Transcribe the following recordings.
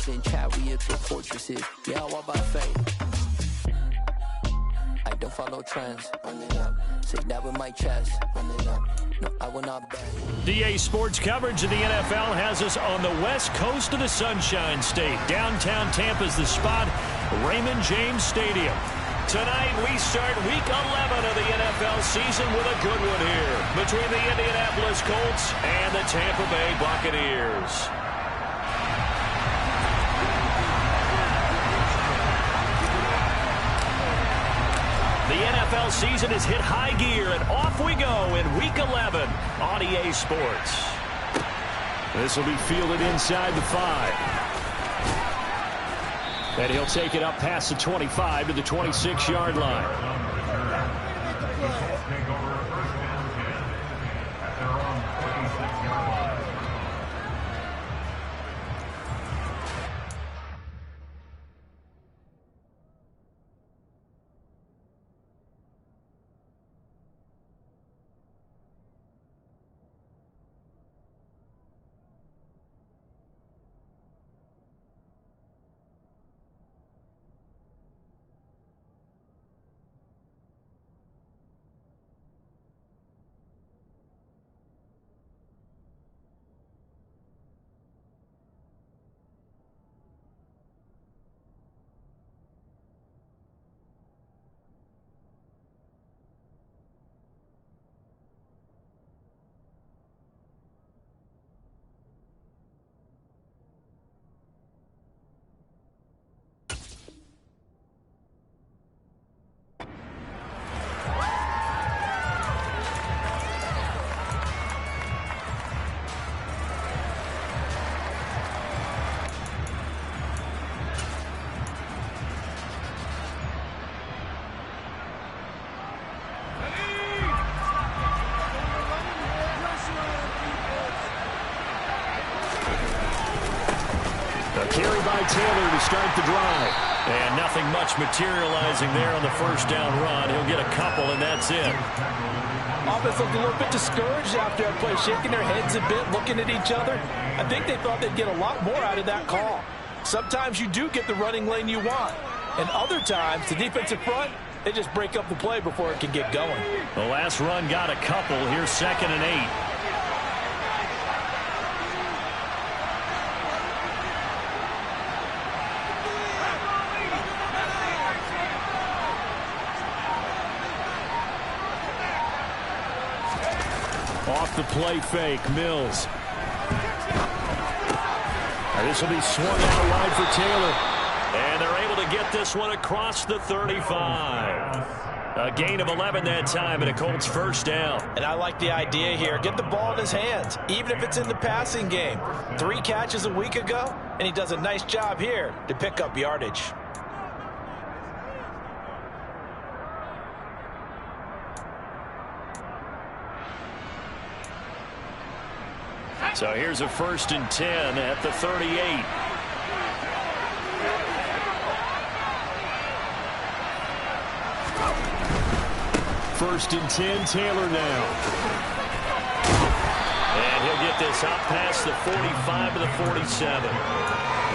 in chat, we hit the fortresses. Yeah, I walk by faith. I don't follow trends. Run it up. Say that with my chest. Run it up. No, I will not bend. DA Sports coverage of the NFL has us on the west coast of the Sunshine State. Downtown Tampa's the spot, Raymond James Stadium. Tonight we start week 11 of the NFL season with a good one here between the Indianapolis Colts and the Tampa Bay Buccaneers. The NFL season has hit high gear, and off we go in Week 11 on EA Sports. This will be fielded inside the 5. And he'll take it up past the 25 to the 26-yard line. Carry by Taylor to start the drive. And nothing much materializing there on the first down run. He'll get a couple, and that's it. Offense looked a little bit discouraged after that play, shaking their heads a bit, looking at each other. I think they thought they'd get a lot more out of that call. Sometimes you do get the running lane you want. And other times, the defensive front, they just break up the play before it can get going. The last run got a couple. Here's 2nd and 8. Off the play fake, Mills. This will be swung out wide for Taylor. And they're able to get this one across the 35. A gain of 11 that time, and a Colts first down. And I like the idea here. Get the ball in his hands, even if it's in the passing game. 3 catches a week ago, and he does a nice job here to pick up yardage. So here's a 1st and 10 at the 38. First and 10, Taylor now. And he'll get this up past the 45 to the 47.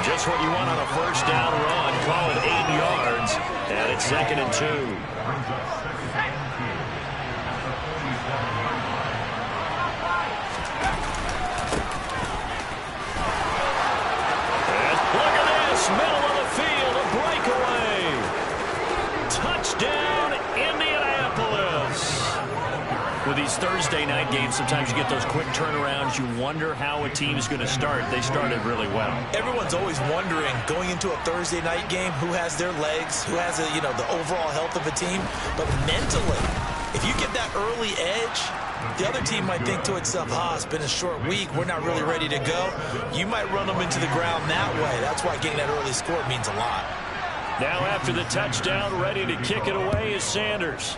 Just what you want on a first down run. Call it 8 yards. And it's 2nd and 2. Middle of the field, a breakaway. Touchdown, Indianapolis. With these Thursday night games, sometimes you get those quick turnarounds. You wonder how a team is going to start. They started really well. Everyone's always wondering, going into a Thursday night game, who has their legs, who has the overall health of a team. But mentally, if you get that early edge, the other team might think to itself, it's been a short week. We're not really ready to go. You might run them into the ground that way. That's why getting that early score means a lot. Now after the touchdown, ready to kick it away is Sanders.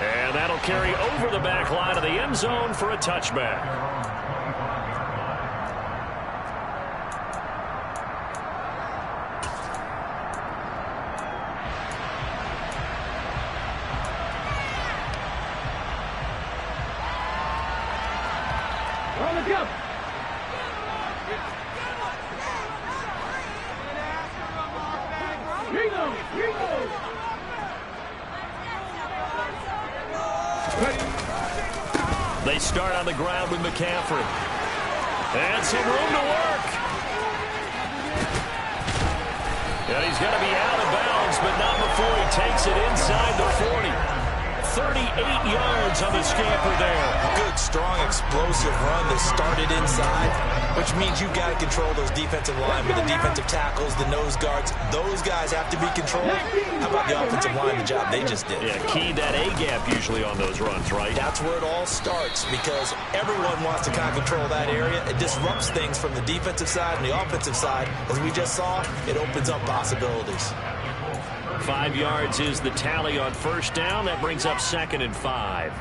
And that'll carry over the back line of the end zone for a touchback. the ground with McCaffrey. And some room to work. And he's going to be out of bounds, but not before he takes it inside the 40. 38 yards on the scamper there. Good, strong, explosive run that started inside, which means you've got to control those defensive linemen, the defensive tackles, the nose guards. Those guys have to be controlled. How about the offensive line, the job they just did? Yeah, key that A-gap usually on those runs, right? That's where it all starts, because everyone wants to kind of control that area. It disrupts things from the defensive side and the offensive side. As we just saw, it opens up possibilities. 5 yards is the tally on first down. That brings up 2nd and 5.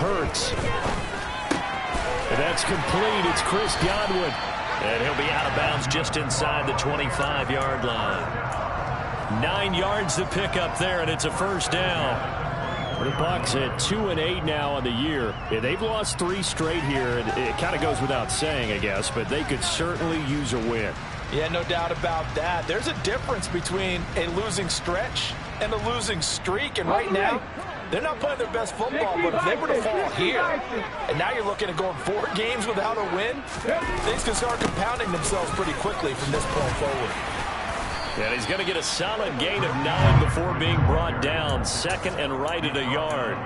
Hurts. And that's complete. It's Chris Godwin. And he'll be out of bounds just inside the 25-yard line. 9 yards to pick up there, and it's a first down. The Bucs at 2-8 now on the year. Yeah, they've lost 3 straight here. It kind of goes without saying, I guess, but they could certainly use a win. Yeah, no doubt about that. There's a difference between a losing stretch and a losing streak, and right now, they're not playing their best football, but if they were to fall here, and now you're looking at going 4 games without a win, things can start compounding themselves pretty quickly from this point forward. And he's going to get a solid gain of 9 before being brought down. 2nd and right at a yard.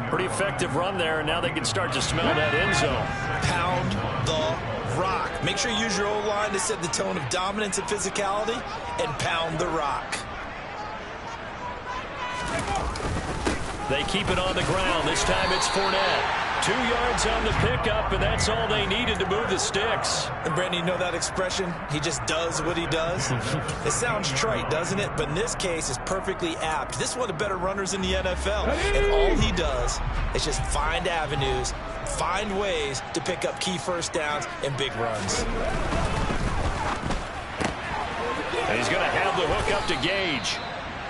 Pretty effective run there, and now they can start to smell that end zone. Pound the rock. Make sure you use your O-line to set the tone of dominance and physicality, and pound the rock. They keep it on the ground. This time it's Fournette. 2 yards on the pickup, and that's all they needed to move the sticks. And Brandon, you know that expression? He just does what he does. It sounds trite, doesn't it? But in this case, it's perfectly apt. This is one of the better runners in the NFL. And all he does is just find avenues, find ways to pick up key first downs and big runs. And he's going to have the hook up to Gage.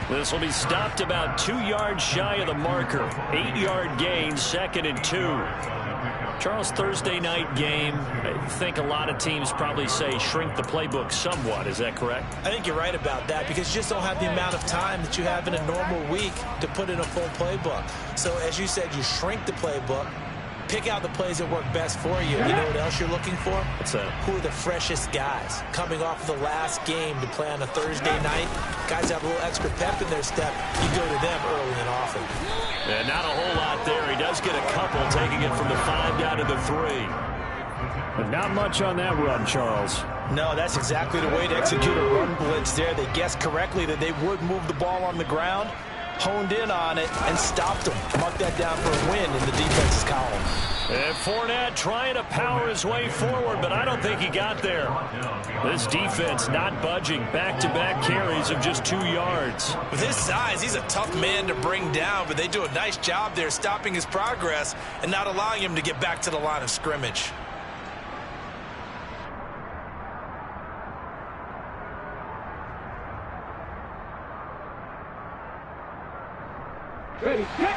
This will be stopped about 2 yards shy of the marker. 8-yard gain, 2nd and 2. Charles, Thursday night game, I think a lot of teams probably say shrink the playbook somewhat. Is that correct? I think you're right about that, because you just don't have the amount of time that you have in a normal week to put in a full playbook. So as you said, you shrink the playbook, pick out the plays that work best for you. You know what else you're looking for? What's that? Who are the freshest guys coming off of the last game to play on a Thursday night? Guys have a little extra pep in their step. You go to them early and often. Yeah, not a whole lot there. He does get a couple, taking it from the 5 down to the 3. But not much on that run, Charles. No, that's exactly the way to execute a run blitz there. They guessed correctly that they would move the ball on the ground, honed in on it, and stopped them. Mark that down for a win in the defense's column. And Fournette trying to power his way forward, but I don't think he got there. This defense not budging. Back-to-back carries of just 2 yards. With his size, he's a tough man to bring down, but they do a nice job there stopping his progress and not allowing him to get back to the line of scrimmage. Ready, set.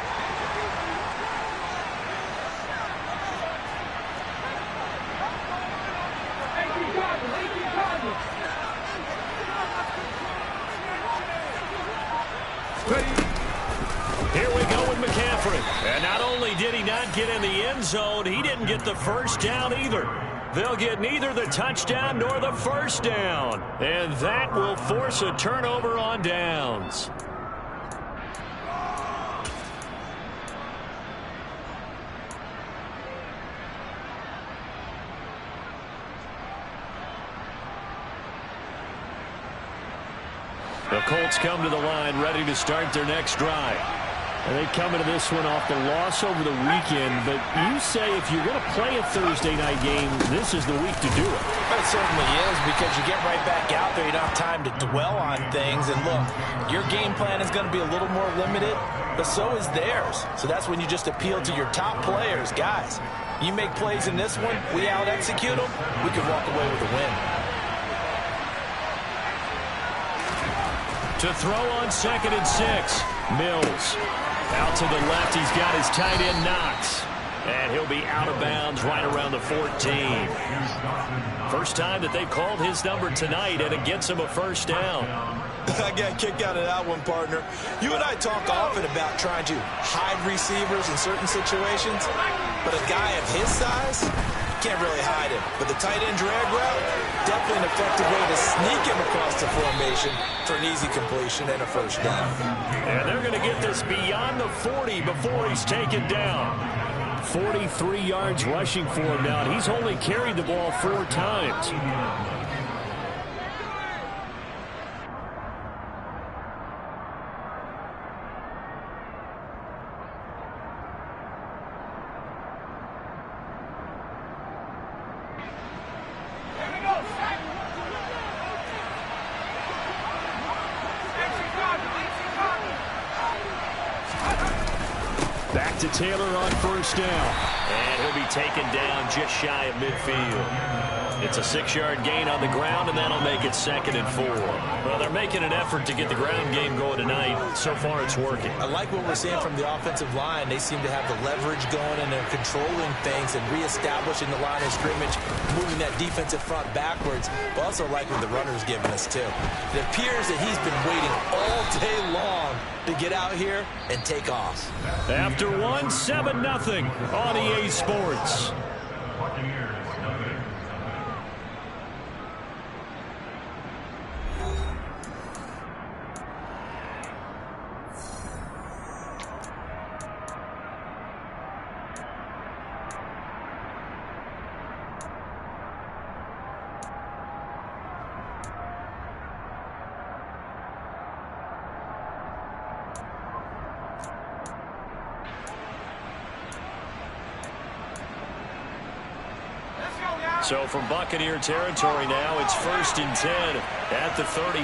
Here we go with McCaffrey. And not only did he not get in the end zone, he didn't get the first down either. They'll get neither the touchdown nor the first down. And that will force a turnover on downs. The Colts come to the line ready to start their next drive. And they come into this one off the loss over the weekend. But you say if you're going to play a Thursday night game, this is the week to do it. It certainly is, because you get right back out there. You don't have time to dwell on things. And look, your game plan is going to be a little more limited, but so is theirs. So that's when you just appeal to your top players. Guys, you make plays in this one, we out-execute them, we can walk away with a win. To throw on 2nd and 6. Mills. Out to the left, he's got his tight end Knox. And he'll be out of bounds right around the 14. First time that they've called his number tonight, and it gets him a first down. I got a kick out of that one, partner. You and I talk often about trying to hide receivers in certain situations, but a guy of his size can't really hide him. But the tight end drag route, definitely an effective way to sneak him across the formation for an easy completion and a first down. And they're going to get this beyond the 40 before he's taken down. 43 yards rushing for him now, and he's only carried the ball 4 times. Back to Taylor on first down. And he'll be taken down just shy of midfield. It's a 6-yard gain on the ground, and that'll make it 2nd and 4. Well, they're making an effort to get the ground game going tonight. So far, it's working. I like what we're seeing from the offensive line. They seem to have the leverage going, and they're controlling things and reestablishing the line of scrimmage, moving that defensive front backwards. But also like what the runner's giving us, too. It appears that he's been waiting all day long to get out here and take off. After 1, 7-0 on EA Sports. So from Buccaneer territory now, it's 1st and 10 at the 38.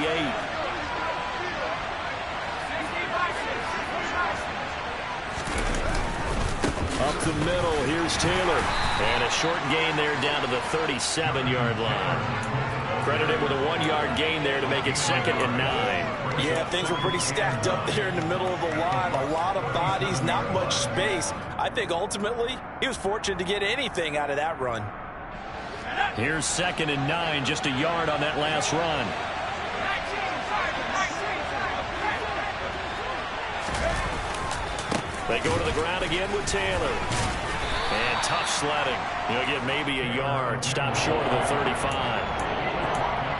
Up the middle, here's Taylor. And a short gain there down to the 37-yard line. Credited with a 1-yard gain there to make it 2nd and 9. Yeah, things were pretty stacked up there in the middle of the line. A lot of bodies, not much space. I think ultimately he was fortunate to get anything out of that run. Here's 2nd and 9, just a yard on that last run. They go to the ground again with Taylor. And tough sledding. He'll get maybe a yard. Stop short of the 35.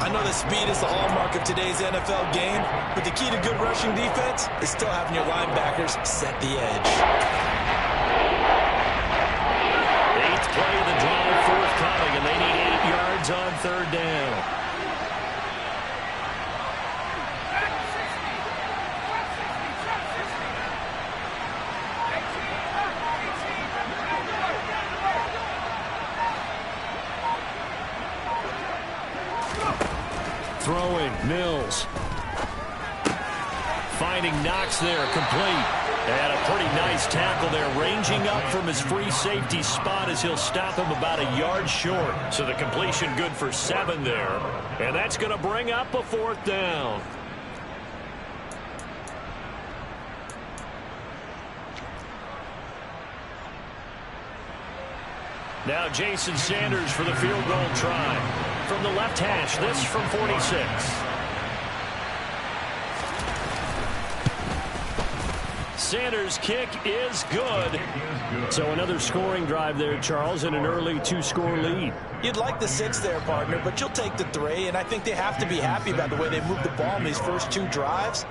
I know that speed is the hallmark of today's NFL game, but the key to good rushing defense is still having your linebackers set the edge. 8th play of the drive forthcoming, and they need 8 yards on 3rd down. Throwing, Mills. Finding Knox there, complete. And a pretty nice tackle there, ranging up from his free safety spot as he'll stop him about a yard short. So the completion good for 7 there. And that's going to bring up a 4th down. Now Jason Sanders for the field goal try. From the left hash, this from 46. Sanders' kick is good. So another scoring drive there, Charles, and an early 2-score lead. You'd like the 6 there, partner, but you'll take the 3, and I think they have to be happy about the way they moved the ball in these first 2 drives.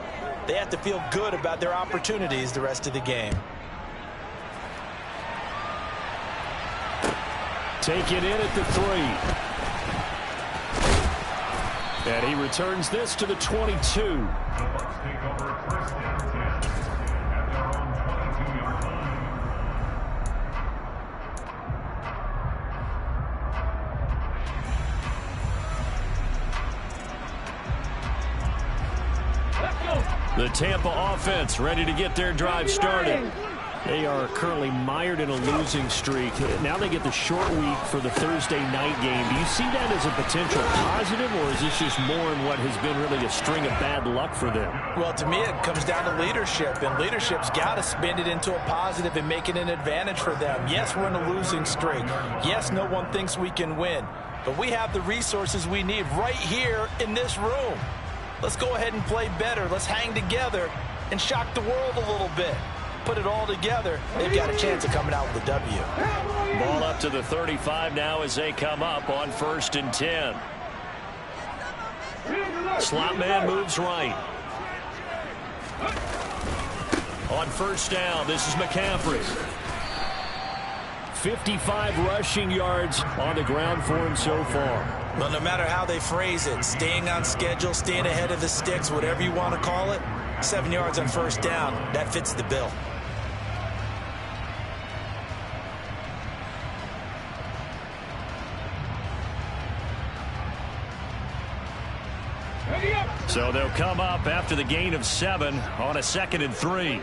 They have to feel good about their opportunities the rest of the game. Take it in at the 3. And he returns this to the 22. The Tampa offense ready to get their drive started. They are currently mired in a losing streak. Now they get the short week for the Thursday night game. Do you see that as a potential positive, or is this just more in what has been really a string of bad luck for them? Well, to me, it comes down to leadership, and leadership's got to spin it into a positive and make it an advantage for them. Yes, we're in a losing streak. Yes, no one thinks we can win, but we have the resources we need right here in this room. let's go ahead and play better. Let's hang together and shock the world a little bit. Put it all together, they've got a chance of coming out with a W. Ball up to the 35 now as they come up on 1st and 10. Slot man moves right. On 1st down, this is McCaffrey. 55 rushing yards on the ground for him so far. Well, no matter how they phrase it, staying on schedule, staying ahead of the sticks, whatever you want to call it, 7 yards on 1st down, that fits the bill. So they'll come up after the gain of 7 on a 2nd and 3.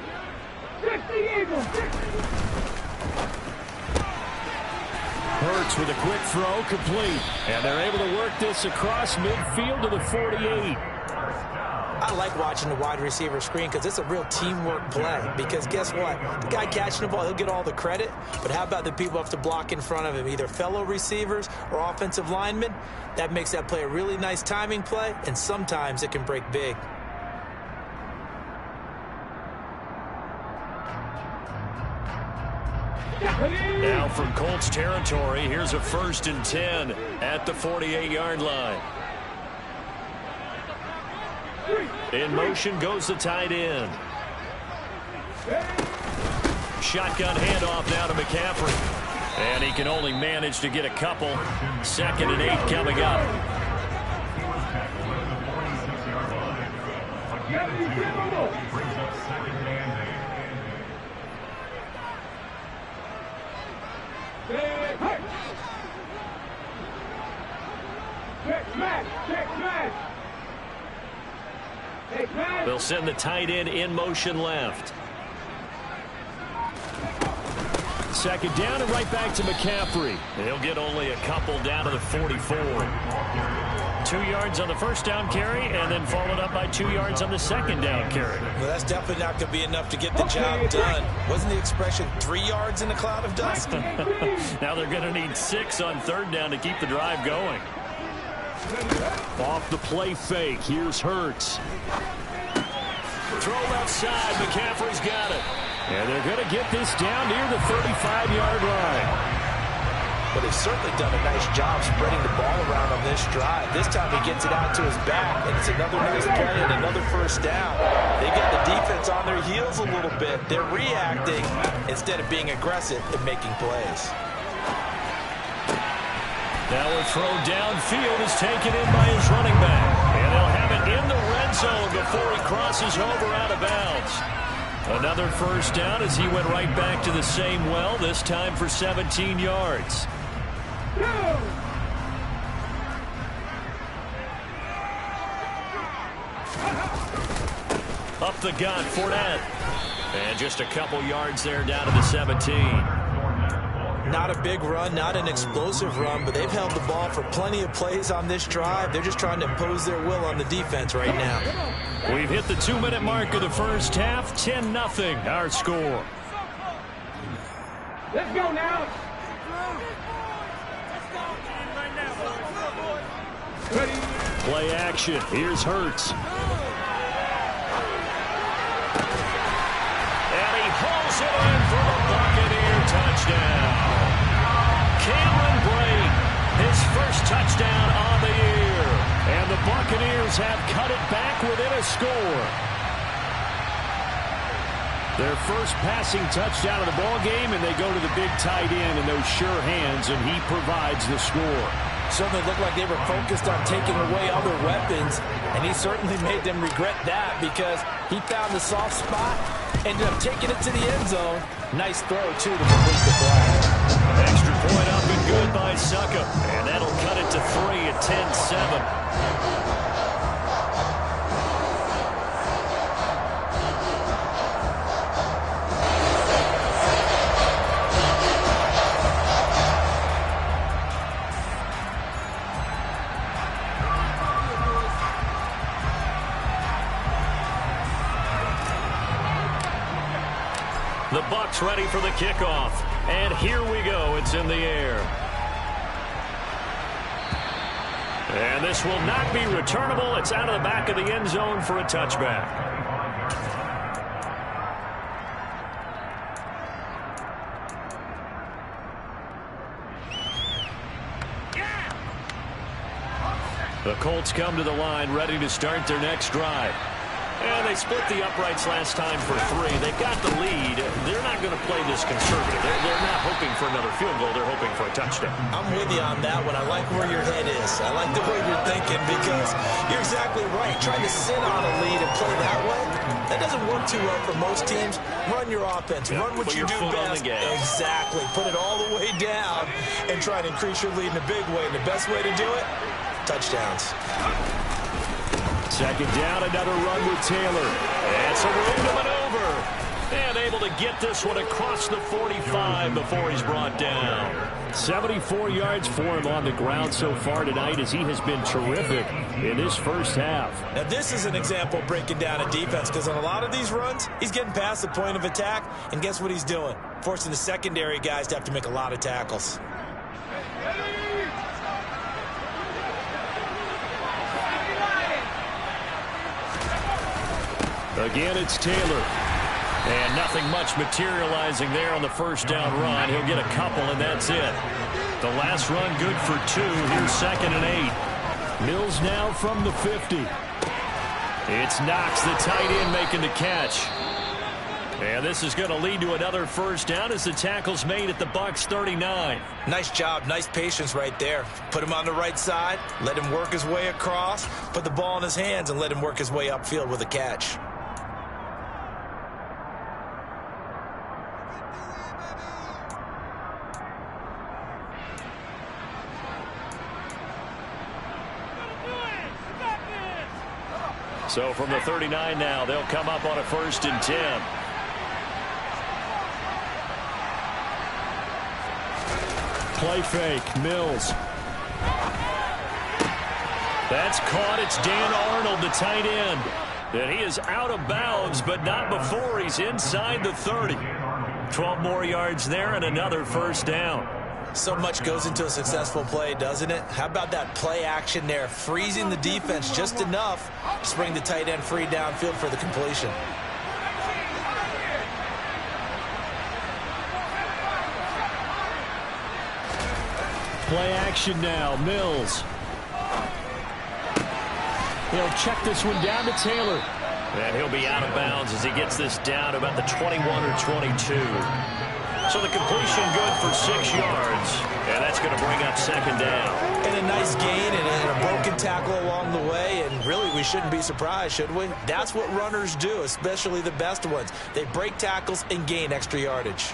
Hurts with a quick throw, complete. And they're able to work this across midfield to the 48. I like watching the wide receiver screen because it's a real teamwork play. Because guess what? The guy catching the ball, he'll get all the credit. But how about the people who have to block in front of him, either fellow receivers or offensive linemen? That makes that play a really nice timing play, and sometimes it can break big. Now from Colts territory, here's a 1st and 10 at the 48-yard line. In motion goes the tight end. Shotgun handoff now to McCaffrey. And he can only manage to get a couple. 2nd and 8 coming up. They'll send the tight end in motion left. 2nd down and right back to McCaffrey. He'll get only a couple down to the 44. 2 yards on the 1st down carry, and then followed up by 2 yards on the 2nd down carry. Well, that's definitely not going to be enough to get the job done. Wasn't the expression 3 yards in a cloud of dust? Now they're going to need 6 on 3rd down to keep the drive going. Off the play fake, here's Hurts. Throw left side, McCaffrey's got it. And they're going to get this down near the 35-yard line. But they've certainly done a nice job spreading the ball around on this drive. This time he gets it out to his back, and it's another nice play and another 1st down. They get the defense on their heels a little bit. They're reacting instead of being aggressive and making plays. Now a throw downfield is taken in by his running back. And they'll have it in the red zone before he crosses over out of bounds. Another 1st down as he went right back to the same well, this time for 17 yards. Up the gut, Fournette. And just a couple yards there down to the 17. Not a big run, not an explosive run, but they've held the ball for plenty of plays on this drive. They're just trying to impose their will on the defense right now. We've hit the 2-minute mark of the 1st half. 10-0 our score. Let's go now. Play action. Here's Hurts. And he hauls it in for the Buccaneer touchdown. Cameron Brate, his 1st touchdown on the year. And the Buccaneers have cut it back within a score. Their 1st passing touchdown of the ball game, and they go to the big tight end in those sure hands, and he provides the score. Certainly looked like they were focused on taking away other weapons, and he certainly made them regret that because he found the soft spot, ended up taking it to the end zone. Nice throw, too, to complete the play. Extra point up and good by Suckup, and that'll cut it to 3 at 10-7. The Bucs ready for the kickoff. And here we go. It's in the air. And this will not be returnable. It's out of the back of the end zone for a touchback. The Colts come to the line ready to start their next drive. And they split the uprights last time for 3. They've got the lead. They're not going to play this conservative. They're not hoping for another field goal. They're hoping for a touchdown. I'm with you on that one. I like where your head is. I like the way you're thinking because you're exactly right. Trying to sit on a lead and play that way, that doesn't work too well for most teams. Run your offense. Run what you do best. Exactly. Put it all the way down and try to increase your lead in a big way. And the best way to do it, touchdowns. Second down, another run with Taylor. And some room to maneuver. And able to get this one across the 45 before he's brought down. 74 yards for him on the ground so far tonight as he has been terrific in this first half. Now this is an example of breaking down a defense because on a lot of these runs, he's getting past the point of attack. And guess what he's doing? Forcing the secondary guys to have to make a lot of tackles. Again, it's Taylor. And nothing much materializing there on the first down run. He'll get a couple, and that's it. The last run good for 2. Here's 2nd and 8. Mills now from the 50. It's Knox, the tight end, making the catch. And this is going to lead to another first down as the tackle's made at the Bucs 39. Nice job. Nice patience right there. Put him on the right side. Let him work his way across. Put the ball in his hands and let him work his way upfield with a catch. So from the 39 now, they'll come up on a 1st and 10. Play fake, Mills. That's caught. It's Dan Arnold, the tight end. And he is out of bounds, but not before he's inside the 30. 12 more yards there and another first down. So much goes into a successful play, doesn't it? How about that play action there? Freezing the defense just enough to bring the tight end free downfield for the completion. Play action now, Mills. He'll check this one down to Taylor. And he'll be out of bounds as he gets this down about the 21 or 22. So the completion good for 6 yards. And that's going to bring up 2nd down. And a nice gain and a broken tackle along the way. And really, we shouldn't be surprised, should we? That's what runners do, especially the best ones. They break tackles and gain extra yardage.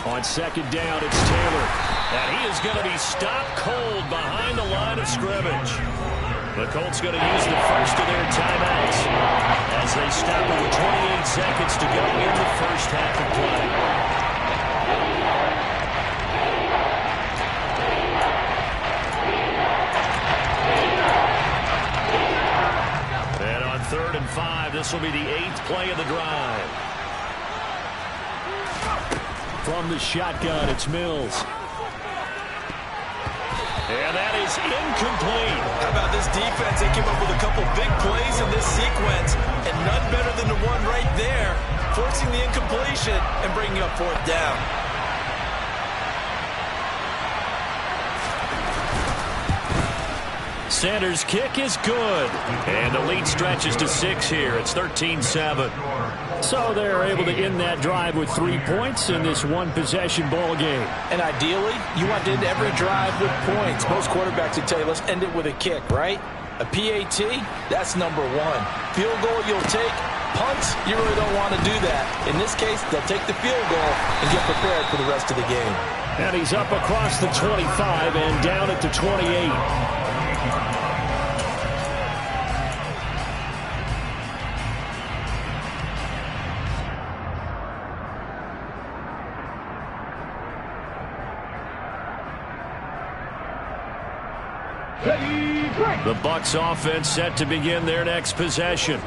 On 2nd down, it's Taylor. And he is going to be stopped cold behind the line of scrimmage. The Colts going to use the first of their timeouts as they stop it with 28 seconds to go in the first half of play. And on 3rd and 5, this will be the 8th play of the drive. From the shotgun, it's Mills. And that is incomplete. How about this defense? They came up with a couple big plays in this sequence, and none better than the one right there, forcing the incompletion and bringing up 4th down. Sanders' kick is good. And the lead stretches to 6 here. It's 13-7. So they're able to end that drive with 3 points in this one-possession ball game. And ideally, you want to end every drive with points. Most quarterbacks would tell you, let's end it with a kick, right? A PAT, that's number 1. Field goal you'll take. Punts, you really don't want to do that. In this case, they'll take the field goal and get prepared for the rest of the game. And he's up across the 25 and down at the 28. The Bucs offense set to begin their next possession.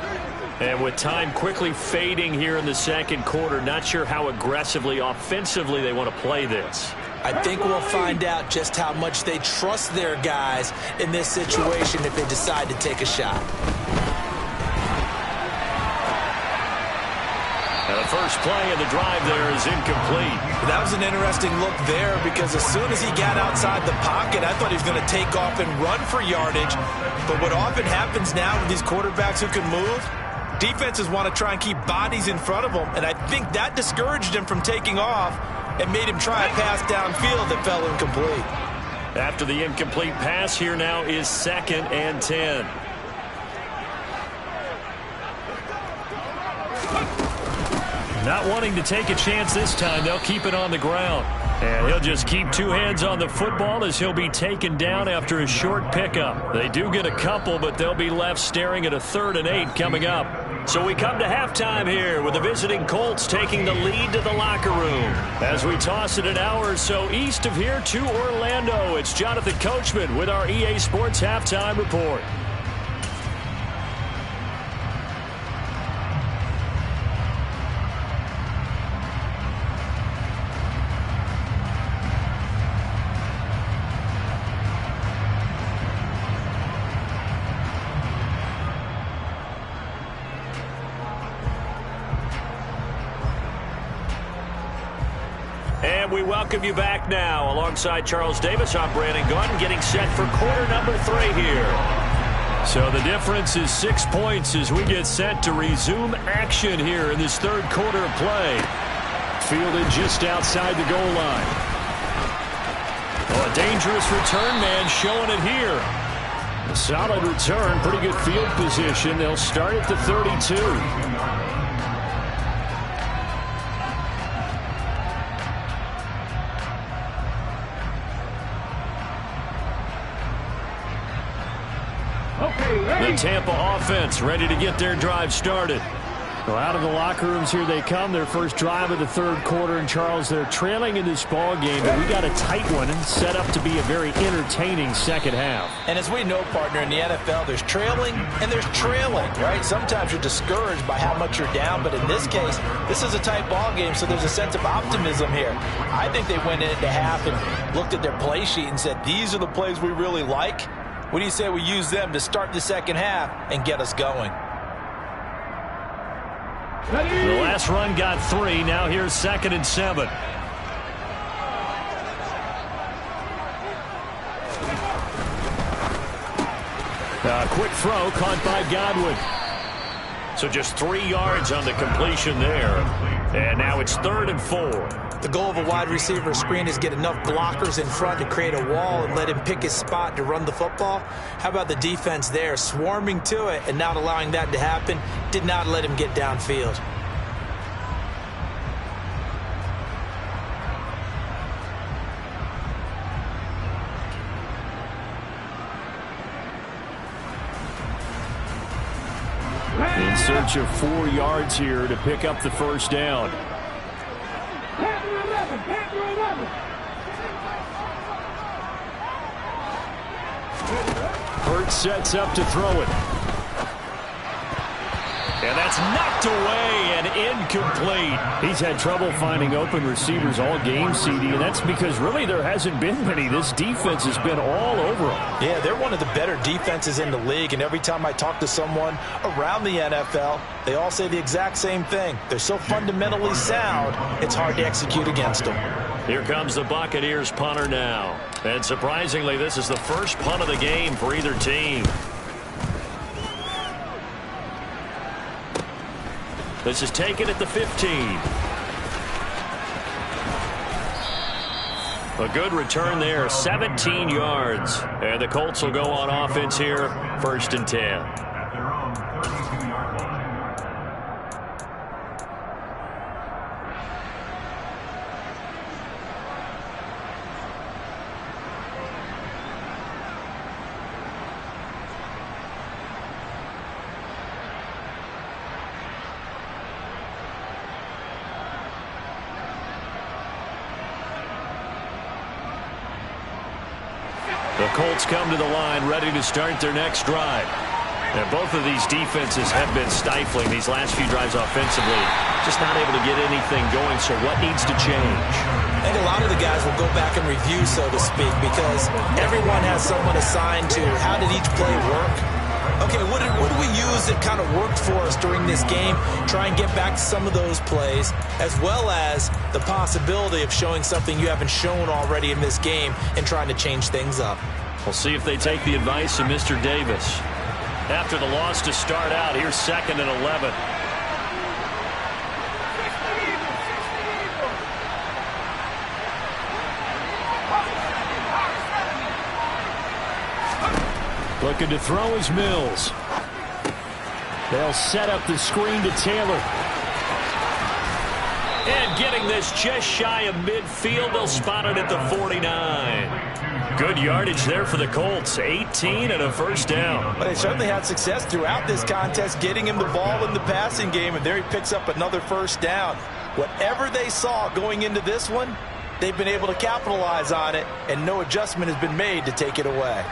And with time quickly fading here in the second quarter, not sure how aggressively, offensively they want to play this. I think we'll find out just how much they trust their guys in this situation if they decide to take a shot. And the first play of the drive there is incomplete. That was an interesting look there because as soon as he got outside the pocket, I thought he was going to take off and run for yardage. But what often happens now with these quarterbacks who can move, defenses want to try and keep bodies in front of them, and I think that discouraged him from taking off and made him try a pass downfield that fell incomplete. After the incomplete pass, here now is 2nd and 10. Not wanting to take a chance this time, they'll keep it on the ground. And he'll just keep two hands on the football as he'll be taken down after a short pickup. They do get a couple, but they'll be left staring at a 3rd and 8 coming up. So we come to halftime here with the visiting Colts taking the lead to the locker room. As we toss it an hour or so east of here to Orlando, it's Jonathan Coachman with our EA Sports Halftime Report. And we welcome you back now. Alongside Charles Davis, I'm Brandon Gordon, getting set for quarter number 3 here. So the difference is 6 points as we get set to resume action here in this third quarter of play. Fielded just outside the goal line. Oh, a dangerous return man showing it here. A solid return, pretty good field position. They'll start at the 32. The Tampa offense ready to get their drive started. Well, out of the locker rooms here they come. Their first drive of the third quarter. And, Charles, they're trailing in this ball game, but we got a tight one and set up to be a very entertaining second half. And as we know, partner, in the NFL, there's trailing and there's trailing, right? Sometimes you're discouraged by how much you're down, but in this case, this is a tight ball game, so there's a sense of optimism here. I think they went into half and looked at their play sheet and said, these are the plays we really like. What do you say we use them to start the second half and get us going? The last run got 3. Now here's 2nd and 7. Quick throw caught by Godwin. So just 3 yards on the completion there. And now it's 3rd and 4. The goal of a wide receiver screen is get enough blockers in front to create a wall and let him pick his spot to run the football. How about the defense there, swarming to it and not allowing that to happen? Did not let him get downfield. In search of 4 yards here to pick up the first down. Hurts sets up to throw it. And that's knocked away and incomplete. He's had trouble finding open receivers all game, CD, and that's because really there hasn't been many. This defense has been all over them. Yeah, they're one of the better defenses in the league, and every time I talk to someone around the NFL, they all say the exact same thing. They're so fundamentally sound, it's hard to execute against them. Here comes the Buccaneers punter now. And surprisingly, this is the first punt of the game for either team. This is taken at the 15. A good return there, 17 yards. And the Colts will go on offense here, 1st and 10. The Colts come to the line ready to start their next drive. And both of these defenses have been stifling these last few drives offensively. Just not able to get anything going, so what needs to change? I think a lot of the guys will go back and review, so to speak, because everyone has someone assigned to how did each play work. Okay, what do we use that kind of worked for us during this game? Try and get back to some of those plays, as well as the possibility of showing something you haven't shown already in this game and trying to change things up. We'll see if they take the advice of Mr. Davis. After the loss to start out, here's 2nd and 11. Looking to throw is Mills. They'll set up the screen to Taylor. And getting this just shy of midfield, they'll spot it at the 49. Good yardage there for the Colts. 18 and a first down. But they certainly had success throughout this contest getting him the ball in the passing game, and there he picks up another first down. Whatever they saw going into this one, they've been able to capitalize on it, and no adjustment has been made to take it away.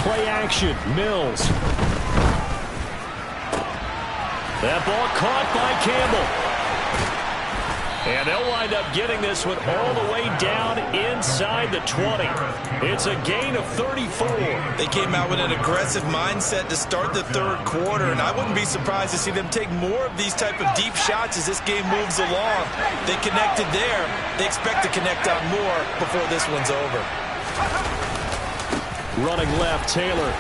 Play action, Mills. That ball caught by Campbell. And they'll wind up getting this one all the way down inside the 20. It's a gain of 34. They came out with an aggressive mindset to start the third quarter, and I wouldn't be surprised to see them take more of these type of deep shots as this game moves along. They connected there. They expect to connect on more before this one's over. Running left, Taylor.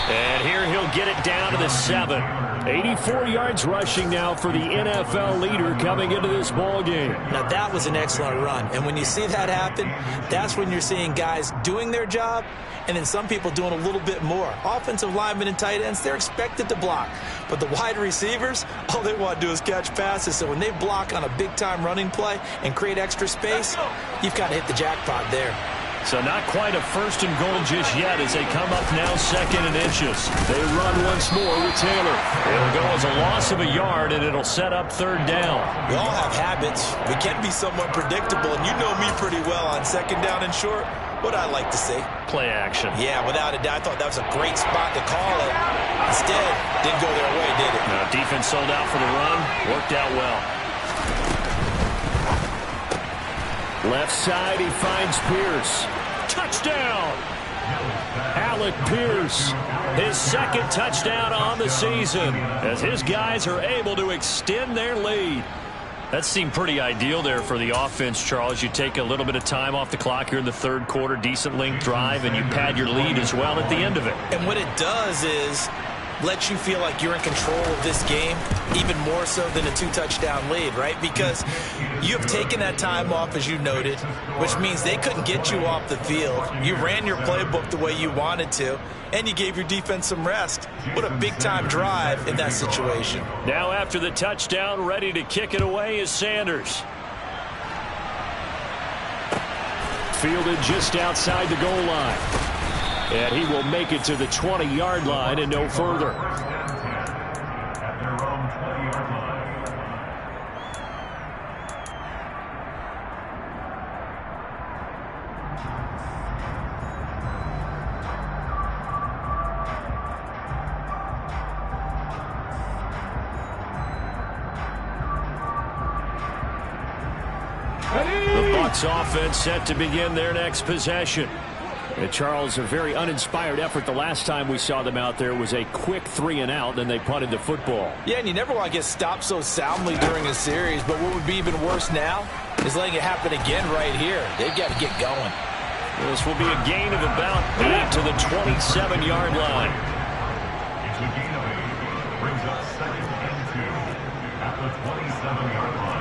And here he'll get it down to the 7. 84 yards rushing now for the NFL leader coming into this ball game. Now that was an excellent run. And when you see that happen, that's when you're seeing guys doing their job and then some people doing a little bit more. Offensive linemen and tight ends, they're expected to block. But the wide receivers, all they want to do is catch passes. So when they block on a big-time running play and create extra space, you've got to hit the jackpot there. So not quite a 1st and goal just yet as they come up now 2nd and inches. They run once more with Taylor. It'll go as a loss of a yard, and it'll set up 3rd down. We all have habits. We can be somewhat predictable, and you know me pretty well on 2nd down and short. What I like to see. Play action. Yeah, without a doubt. I thought that was a great spot to call it. Instead, didn't go their way, did it? No, defense sold out for the run. Worked out well. Left side, he finds Pierce. Touchdown! Alec Pierce, his 2nd touchdown on the season as his guys are able to extend their lead. That seemed pretty ideal there for the offense, Charles. You take a little bit of time off the clock here in the 3rd quarter, decent length drive, and you pad your lead as well at the end of it. And what it does is let you feel like you're in control of this game, even more so than a 2-touchdown lead, right? Because you have taken that time off, as you noted, which means they couldn't get you off the field. You ran your playbook the way you wanted to, and you gave your defense some rest. What a big-time drive in that situation. Now after the touchdown, ready to kick it away is Sanders. Fielded just outside the goal line. And he will make it to the 20-yard line and no further. The Bucs offense set to begin their next possession. And Charles, a very uninspired effort the last time we saw them out there was a quick 3-and-out, then they punted the football. Yeah, and you never want to get stopped so soundly during a series, but what would be even worse now is letting it happen again right here. They've got to get going. This will be a gain of about 8 to the 27-yard line. It's a gain of 8. Brings up 2nd and 2 at the 27-yard line.